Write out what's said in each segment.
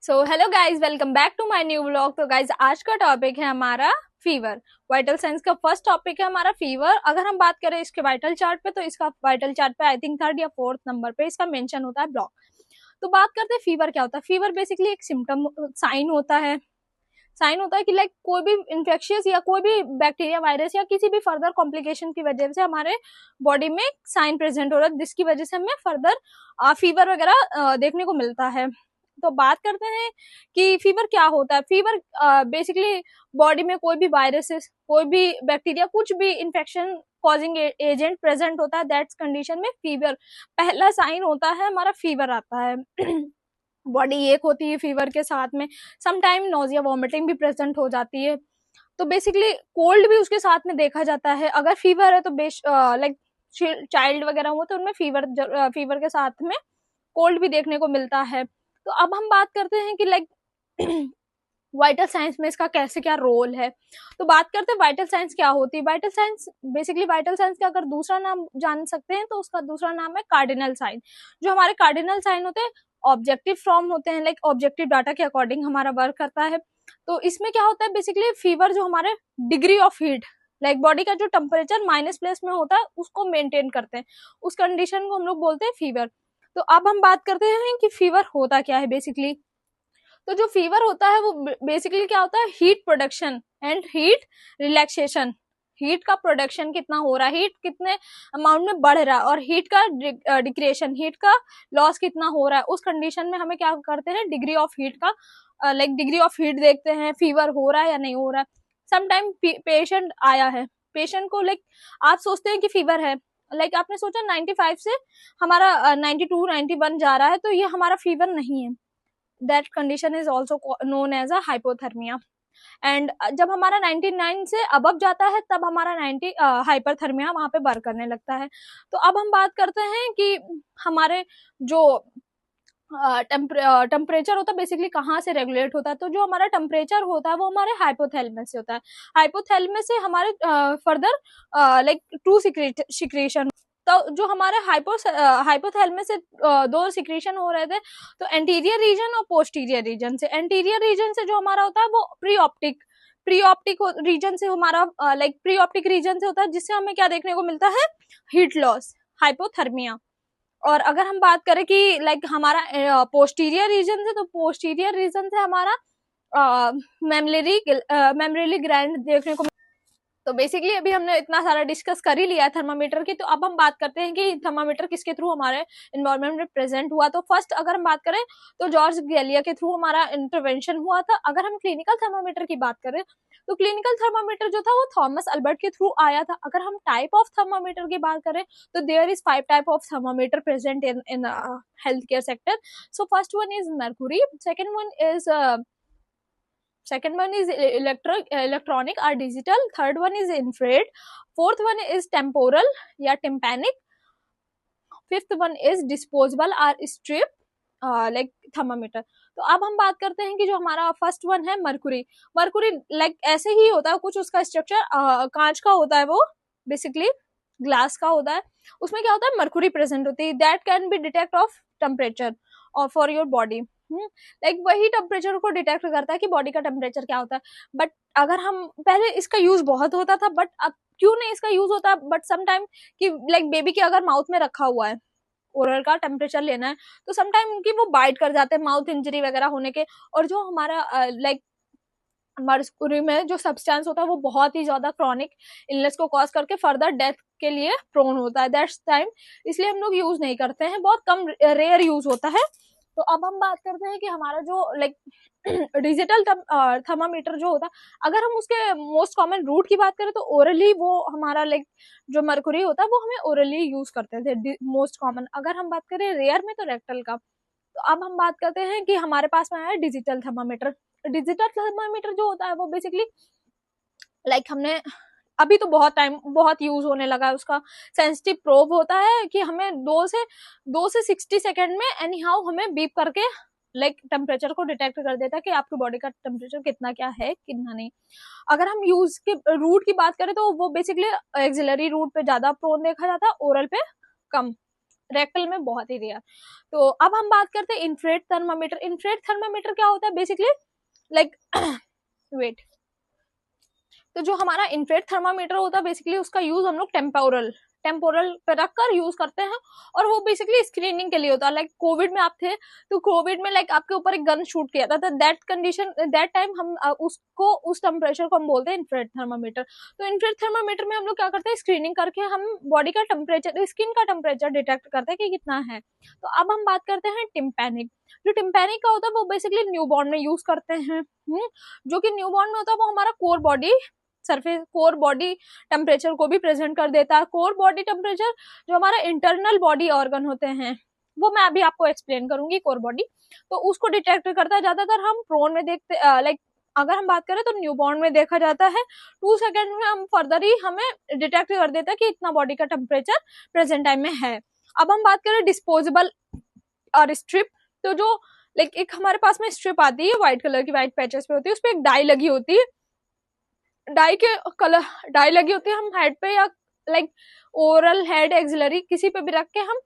So hello guys, welcome back to my new vlog. तो guys आज का topic है हमारा फीवर। वाइटल साइंस का फर्स्ट टॉपिक है हमारा फीवर। अगर हम बात करें इसके वाइटल चार्ट पे, तो इसका वाइटल चार्ट पे आई थिंक 3rd या 4th नंबर पे इसका मेंशन होता है ब्लॉक। तो बात करते हैं फीवर क्या होता है। फीवर बेसिकली एक सिम्टम साइन होता है कि लाइक कोई भी इन्फेक्शियस या कोई भी बैक्टीरिया, वायरस या किसी भी फर्दर कॉम्प्लिकेशन की वजह से हमारे बॉडी में साइन प्रेजेंट हो रहा है, जिसकी वजह से हमें फर्दर फीवर वगैरह देखने को मिलता है। तो बात करते हैं कि फीवर क्या होता है। फीवर बेसिकली बॉडी में कोई भी वायरसेस, कोई भी बैक्टीरिया, कुछ भी इन्फेक्शन कॉजिंग एजेंट प्रेजेंट होता है, दैट्स कंडीशन में फीवर पहला साइन होता है, हमारा फीवर आता है। बॉडी एक होती है फीवर के साथ में, समटाइम नोजिया वॉमिटिंग भी प्रेजेंट हो जाती है। तो बेसिकली कोल्ड भी उसके साथ में देखा जाता है। अगर फीवर है तो लाइक चाइल्ड वगैरह हो तो उनमें फीवर के साथ में कोल्ड भी देखने को मिलता है। तो अब हम बात करते हैं कि लाइक वाइटल साइंस में इसका कैसे क्या रोल है। तो बात करते हैं वाइटल साइंस क्या होती है। Vital science basically vital science का अगर दूसरा नाम जान सकते हैं तो उसका दूसरा नाम है कार्डिनल साइन। जो हमारे कार्डिनल साइन होते हैं ऑब्जेक्टिव फॉर्म होते हैं, लाइक ऑब्जेक्टिव डाटा के अकॉर्डिंग हमारा वर्क करता है। तो इसमें क्या होता है, बेसिकली फीवर जो हमारे degree of heat, like body का जो टेम्परेचर माइनस प्लेस में होता है उसको मेंटेन करते हैं, उस कंडीशन को हम लोग बोलते हैं फीवर। तो अब हम बात करते हैं कि फीवर होता क्या है बेसिकली। तो जो फीवर होता है वो बेसिकली क्या होता है, heat production and heat relaxation. Heat का प्रोडक्शन कितना हो रहा है, हीट कितने अमाउंट में बढ़ रहा है, और हीट का डिक्रिएशन, हीट का लॉस कितना हो रहा है, उस कंडीशन में हमें क्या करते हैं, डिग्री ऑफ हीट का लाइक डिग्री ऑफ हीट देखते हैं, फीवर हो रहा है या नहीं हो रहा है। समटाइम पेशेंट आया है, पेशेंट को लाइक आप सोचते हैं कि फीवर है, लाइक आपने सोचा 95 से हमारा 92 91 जा रहा है, तो ये हमारा फीवर नहीं है। That condition is also known as a hypothermia. And जब हमारा 99 से अबव जाता है तब हमारा 90 हाइपरथर्मिया वहां पे वर्क करने लगता है। तो अब हम बात करते हैं कि हमारे जो टेम्परेचर होता है बेसिकली कहाँ से रेगुलेट होता है। तो जो हमारा टेम्परेचर होता है वो हमारे हाइपोथैलेमस से होता है। हाइपोथैलेमस से हमारे फर्दर लाइक टू सिक्रेशन। तो जो हमारे हाइपोथैलेमस से दो सिक्रेशन हो रहे थे, तो एंटीरियर रीजन और पोस्टीरियर रीजन से। एंटीरियर रीजन से जो हमारा होता है वो प्री ऑप्टिक रीजन से हमारा लाइक प्री ऑप्टिक रीजन से होता है, जिससे हमें क्या देखने को मिलता है, हीट लॉस, हाइपोथर्मिया। और अगर हम बात करें कि लाइक हमारा पोस्टीरियर रीजन से, तो पोस्टीरियर रीजन से हमारा मेमोरी ग्लैंड देखने को। तो बेसिकली अभी हमने इतना सारा डिस्कस कर ही लिया है थर्मामीटर की। तो अब हम बात करते हैं कि थर्मामीटर किसके थ्रू हमारे एनवायरनमेंट में प्रेजेंट हुआ। तो फर्स्ट अगर हम बात करें तो जॉर्ज गैलिया के थ्रू हमारा इंटरवेंशन हुआ था। अगर हम क्लिनिकल थर्मामीटर की बात करें तो क्लिनिकल थर्मामीटर जो था वो थॉमस अल्बर्ट के थ्रू आया था। अगर हम टाइप ऑफ थर्मामीटर की बात करें तो there is 5 type of thermometer present in health care sector. So first one is mercury, second one is electronic or digital, third one is infrared, fourth one is temporal या tympanic, fifth one is disposable or strip like thermometer। तो अब हम बात करते हैं कि जो हमारा फर्स्ट वन है मर्क्यूरी। मर्क्यूरी लाइक ऐसे ही होता है, कुछ उसका स्ट्रक्चर कांच का होता है, वो बेसिकली ग्लास का होता है। उसमें क्या होता है, मर्क्यूरी प्रेजेंट होती है, that can be detect of temperature और फॉर योर बॉडी। लाइक वही टेम्परेचर को डिटेक्ट करता है कि बॉडी का टेम्परेचर क्या होता है। बट अगर हम पहले इसका यूज बहुत होता था, बट अब क्यों नहीं इसका यूज होता। बट समटाइम कि लाइक बेबी के अगर माउथ में रखा हुआ है, ओरल का टेम्परेचर लेना है, तो समटाइम उनकी वो बाइट कर जाते हैं माउथ इंजरी वगैरह होने के। और जो हमारा लाइक मर्क्यूरी में जो सब्सटेंस होता है वो बहुत ही ज्यादा क्रॉनिक इलनेस को कॉज करके फर्दर डेथ के लिए प्रोन होता है, दैट्स टाइम इसलिए हम लोग यूज नहीं करते हैं, बहुत कम रेयर यूज होता है। तो अब हम बात करते हैं कि हमारा जो लाइक डिजिटल थर्मामीटर जो होता है, अगर हम उसके मोस्ट कॉमन रूट की बात करें तो ओरली वो हमारा लाइक जो मर्क्यूरी होता है वो हमें ओरली यूज करते थे मोस्ट कॉमन। अगर हम बात करें रेयर में तो रेक्टल का। तो अब हम बात करते हैं कि हमारे पास में है डिजिटल थर्मामीटर। डिजिटल थर्मामीटर जो होता है वो बेसिकली लाइक हमने अभी तो बहुत यूज होने लगा है, उसका सेंसिटिव प्रोब होता है कि हमें 2 से 60 सेकेंड में एनी हाउ हमें बीप करके लाइक टेम्परेचर को डिटेक्ट कर देता है कि आपकी बॉडी का टेम्परेचर कितना क्या है कितना नहीं। अगर हम यूज के रूट की बात करें तो वो बेसिकली एक्सिलरी रूट पे ज्यादा प्रोन देखा जाता है, ओरल पे कम। रेक्टल में बहुत ही रेयर। तो अब हम बात करते हैं इंफ्रारेड थर्मामीटर। इंफ्रारेड थर्मामीटर क्या होता है बेसिकली, लाइक वेट, तो जो हमारा इंफ्रारेड थर्मामीटर होता है बेसिकली उसका यूज हम लोग टेम्पोरल पे रखकर यूज करते हैं, और वो बेसिकली स्क्रीनिंग के लिए होता है। लाइक कोविड में आप थे, तो कोविड में लाइक आपके ऊपर एक गन शूट किया था, दैट कंडीशन, दैट टाइम हम उसको, उस टेम्परेचर को हम बोलते हैं इंफ्रारेड थर्मामीटर। तो इंफ्रारेड थर्मामीटर में हम लोग क्या करते हैं, स्क्रीनिंग करके हम बॉडी का टेम्परेचर, स्किन का टेम्परेचर डिटेक्ट करते हैं कि कितना है। तो अब हम बात करते हैं टिम्पैनिक। जो टिम्पैनिक का होता है वो बेसिकली न्यूबॉर्न में यूज करते हैं। जो कि न्यूबॉर्न में होता है वो हमारा core body surface, core body temperature को भी प्रेजेंट कर देता है। कोर बॉडी टेम्परेचर जो हमारा इंटरनल बॉडी ऑर्गन होते हैं, वो मैं अभी आपको एक्सप्लेन करूंगी, कोर बॉडी, तो उसको डिटेक्ट करता है। ज्यादातर हम प्रोन में देखते, लाइक अगर हम बात करें तो न्यूबॉर्न में देखा जाता है, 2 सेकेंड में हम फर्दर ही हमें डिटेक्ट कर देता है कि इतना बॉडी का टेम्परेचर प्रेजेंट टाइम में है। अब हम बात करें डिस्पोजेबल और स्ट्रिप, तो जो लाइक एक हमारे पास में स्ट्रिप आती है व्हाइट कलर की, व्हाइट पैचेस पे होती है, उस पर एक डाई लगी होती है, डाई के कलर, डाई लगी होती है, हम हेड पे या लाइक ओरल, हेड, एक्सिलरी किसी पे भी रख के, हम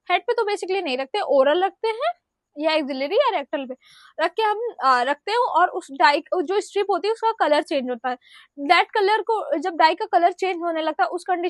हेड पे तो बेसिकली नहीं रखते, ओरल रखते हैं या एक्सिलरी या रेक्टल पे रख के हम रखते हैं, और उस डाई जो स्ट्रिप होती है उसका कलर चेंज होता है। दैट कलर को, जब डाई का कलर चेंज होने लगता है उस कंडीशन